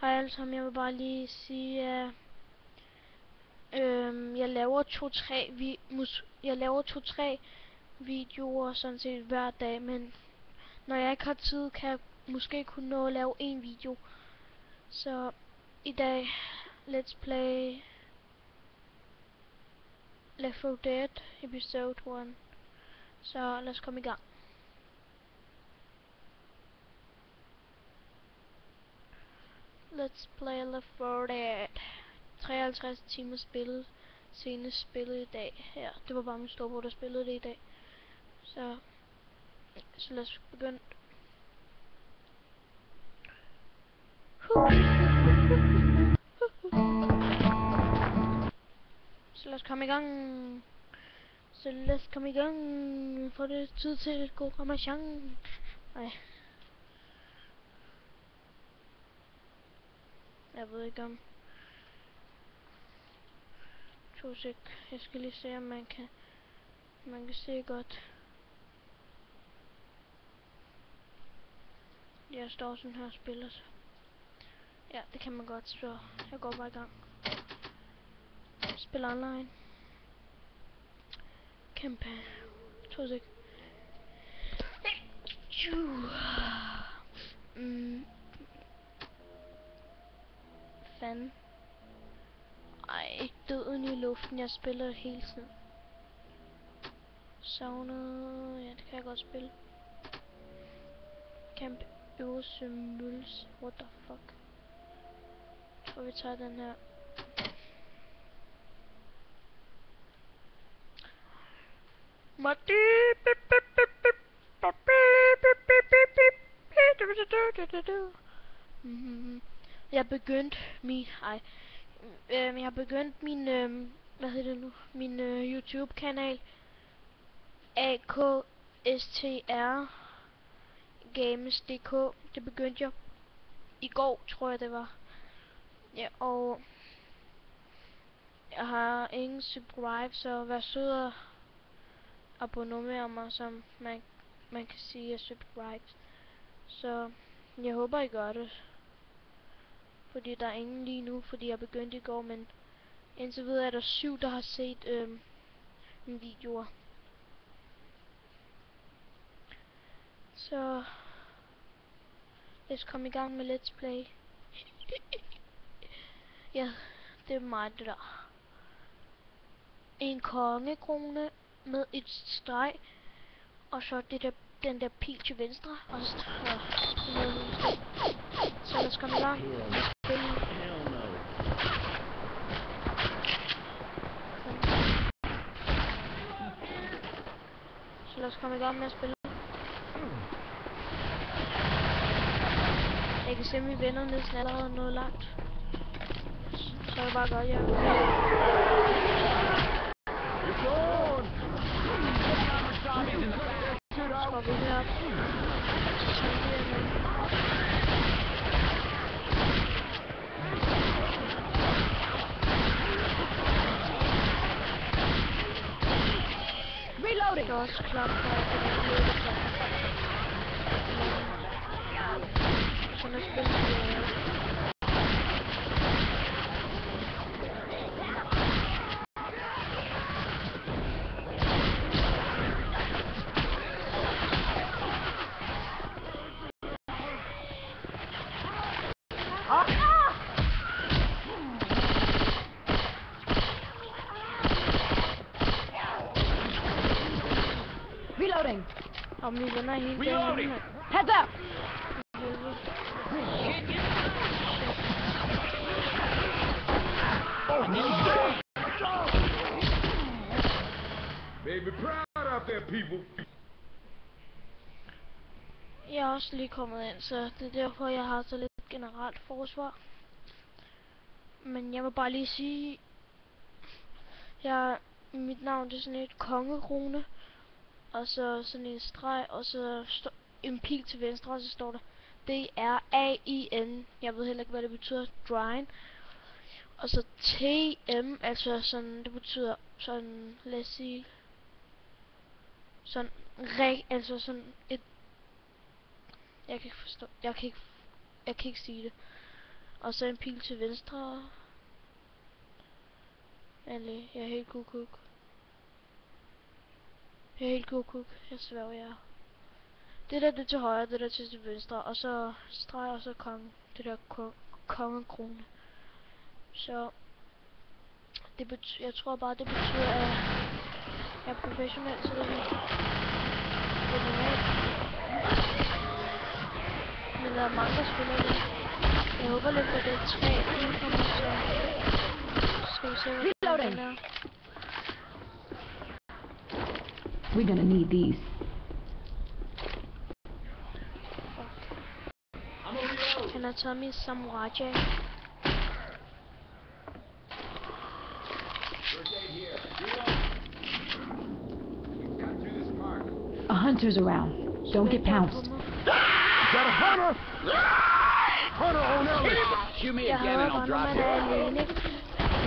Hej alle sammen, jeg vil bare lige sige, at jeg laver to-tre videoer sådan set hver dag, men når jeg ikke har tid, kan jeg måske kun nå at lave en video. Så i dag, let's play Left 4 Dead episode 1. Så lad os komme i gang. Let's play Left 4 Dead. 53 timer spillet. Senest spillet i dag. Ja, det var bare min storebror, der spillede det i dag. Så lad os begynde. Så lad os komme i gang. For det er tid til et god ramachan. Nej. Jeg ved ikke om... Jeg skal lige se, om man kan se godt. Jeg står sådan her og spiller så. Ja, det kan man godt, så jeg går bare i gang. Spiller online. Kæmpe. 2 sek. Fanden. Ej, ikke døden i luften, jeg spiller hele tiden. Savnet. Ja, det kan jeg godt spille. Kæmpe øvelse mølles. What the fuck. Jeg tror vi tager den her. Jeg begyndte min hvad hedder det nu? Min YouTube kanal AKSTR Games.dk. Det begyndte jeg i går, tror jeg det var. Ja, og jeg har ingen subscribe, så vær sød og abonnere mig, som man kan sige er subscribe. Så jeg håber I gør det. Fordi der er ingen lige nu, fordi jeg begyndte i går, men indtil videre er der 7, der har set mine videoer. Så lad os komme i gang med Let's Play. Ja, det er mig det der. En kongekrone med et streg, og så den der pil til venstre, og så lad os komme i gang med spillet. Så lad os komme i gang med at spille. Jeg kan se, at mine venner næsten allerede nået langt. Så er det bare godt, jeg vil. Så går vi herop. Reloading! Det er også klart for, at det er blevet det. Sådan er spillet. Reloading! Og mine venner er helt derhenne. Heads up! Baby, proud out there, people. Jeg er også lige kommet ind, så det er derfor, jeg har så lidt generelt forsvar. Men jeg vil bare lige sige, mit navn det er sådan et kongerune, og så sådan en streg, og så en pil til venstre, og så står der D-R-A-I-N. Jeg ved heller ikke, hvad det betyder. Drine. Og så T-M, altså sådan, det betyder sådan, lad os sige, sådan, altså sådan et, jeg kan ikke forstå, jeg kan ikke sige det. Og så en pil til venstre. Eller, jeg er helt kukuk. Jeg er helt kukuk. Jeg sværger jer. Det der, det er til højre, det der til venstre. Og så streg og så konge. Det der kongekrone. Så jeg tror bare, det betyder, at jeg er professionel, så det er normalt. Men der er mange, der spiller det. Jeg håber lidt på det 3 udkommer, så skal vi se, hvad den er. We're gonna need these. Can I tell me some watching? A hunter's around. Don't get pounced. Is that a hunter? Hunter on Ellis. Shoot me Jeg again and hader I'll bare, når drop man er you. alene, ikke?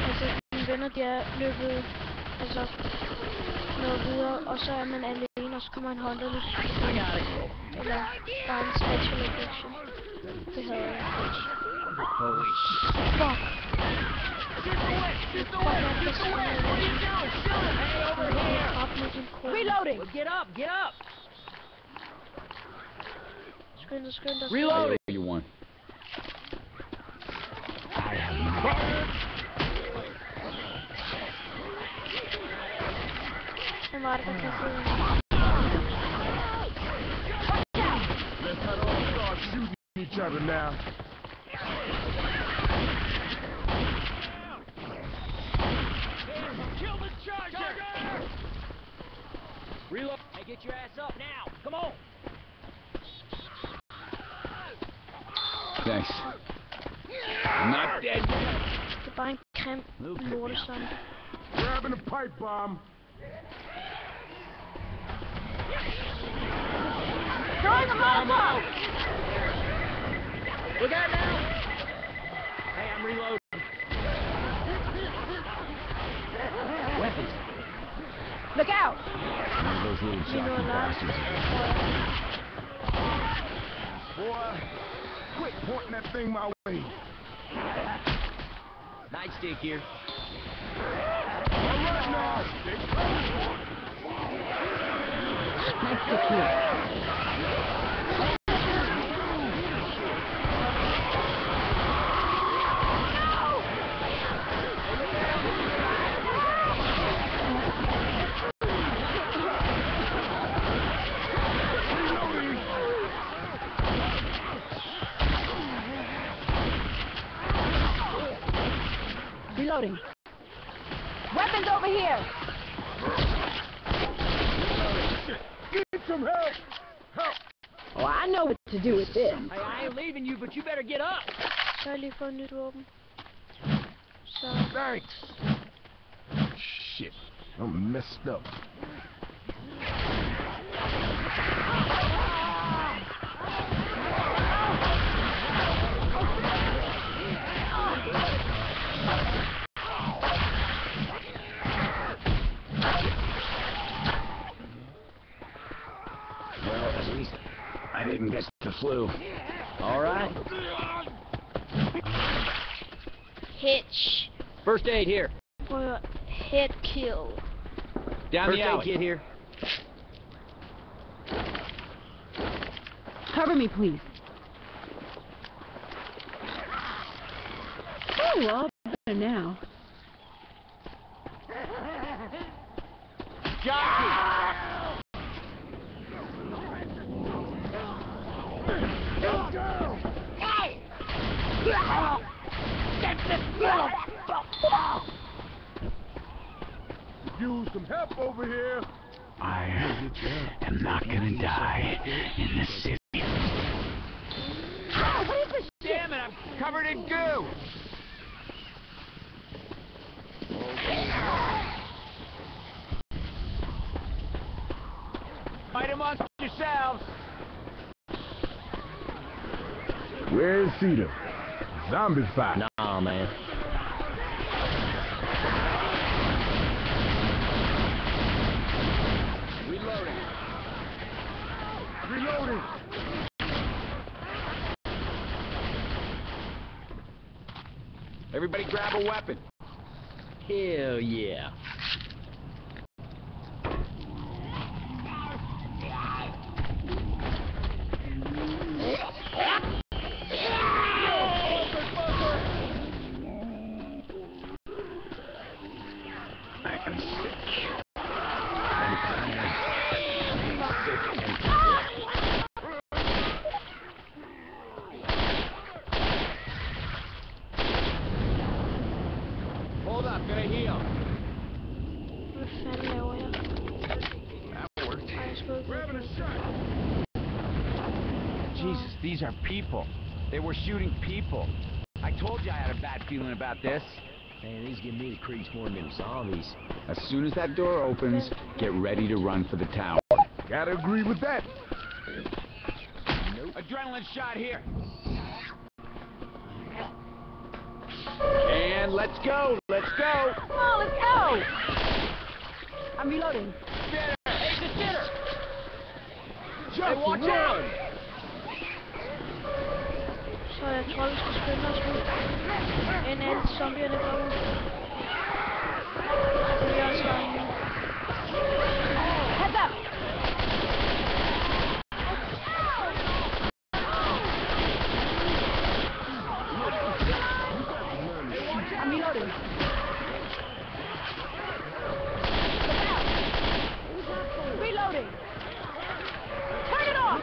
Altså, mine venner, de er løbet, altså, noget videre, og så er man alene, og så kommer en hunter lidt. Eller bare en special addiction. Det hader jeg. Holy shit. Fuck. Reloading! Get up, get up! Skynd dig, skynd dig. Reloading! You won. Hvem var det, der kastede den? Let's not all start shooting each other now. Kill the charger! Reload! Hey, get your ass up now! Come on! Thanks. I'm not dead yet. Det er bare en grim lortesand. Grabbing a pipe bomb. Throwing a Molotov! Look out now! Hey, I'm reloading. Weapons. Look out! One of those little Lige nu jockey er Lars. bastards. Boy, quit pointing that thing my way. Nightstick here. All right now. Nightstick here. Reloading. Weapons over here! Get some help. Help. Oh, I know what to do with this. Hey, I ain't leaving you, but you better get up. Så har jeg lige fået et nyt våben. Så Thanks. Shit, I'm messed up. Well, at least I didn't get the flu. All right. hitch. First aid here. For a head kill. Down First the aid alley. kit here. Cover me, please. Oh, all better now. Use some help over here. I am not gonna die in this city. Damn it, I'm covered in goo. Fight amongst yourselves. Where's Cedar? Zombie fight. Nah, man. Reloading. Reloading. Everybody grab a weapon. Hell yeah. I am sick. Hold up, gonna heal. Hvad fanden laver jeg? That worked. Ej, jeg skal ikke. Grabbing a shot. Jesus, these are people. They were shooting people. I told you I had a bad feeling about this. Man, these give me the creeps more than them zombies. As soon as that door opens, get ready to run for the tower. Gotta agree with that. Adrenaline shot here. And let's go, let's go. Come on, let's go! I'm reloading. Just watch run. out. Så jeg tror, vi skal skynde os nu. Inden alle zombierne går ud. Det er også vejen nu. Heads up! I'm reloading. Reloading. Turn it off!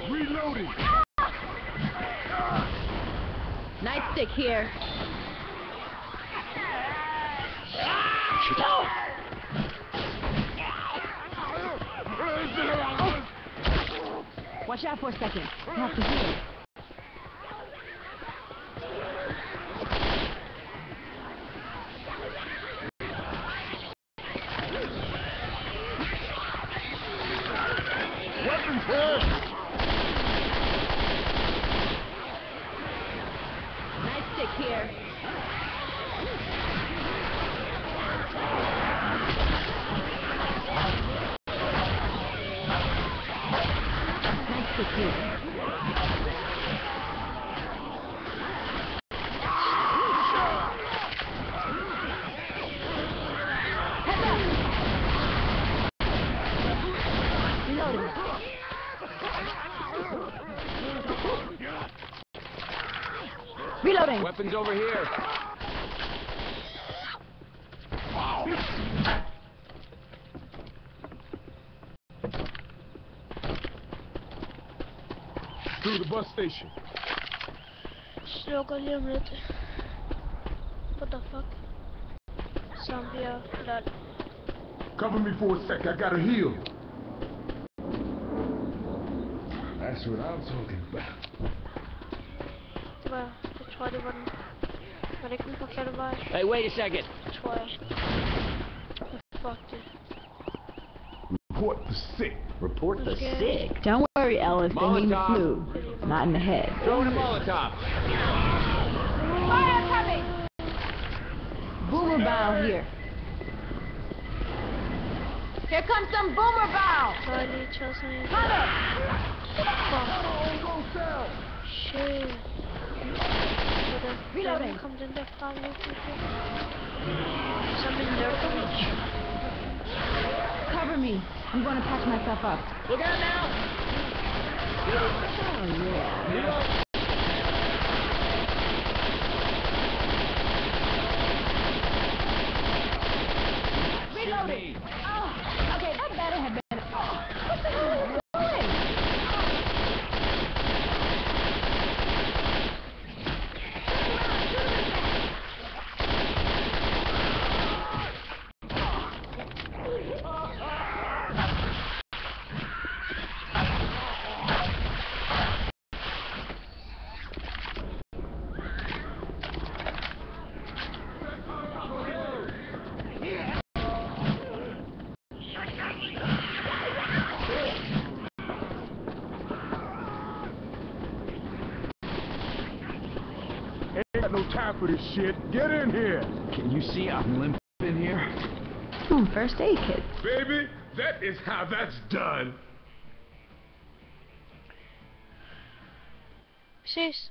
Reloading. Nightstick here. Watch out for a second. I have to heal. Weapons here. Nightstick here. Nightstick here. Reloading. Reloading. Weapons over here. Through the bus station. Slukker lige om lidt. What the fuck? Zombier. Lol. Cover me for a sec. I gotta heal. That's what I'm talking about. Jeg tror, det var den. Var det ikke den forkerte vej? Hey, wait a second. Tror jeg. Fuck det. Report the sick. Report the sick. Don't worry, Ellis. They mean the Molotov. flu. Not in the head. Throw in a Molotov. Fire coming! Boomer bow here. Here comes some boomer bow! Så har jeg lige taget sådan en. Cover! Fuck. Shit. Hvordan Reloading. kom den der frem lige pludselig? Som en Lurkovich. Cover me. I'm going to patch myself up. Look out now. Oh, yeah. Reloading. Oh, okay, that better have been. Oh, what the hell is he doing? Ain't got no time for this shit. Get in here. Can you see I'm limp in here? First aid kit. Baby, that is how that's done. Vi ses.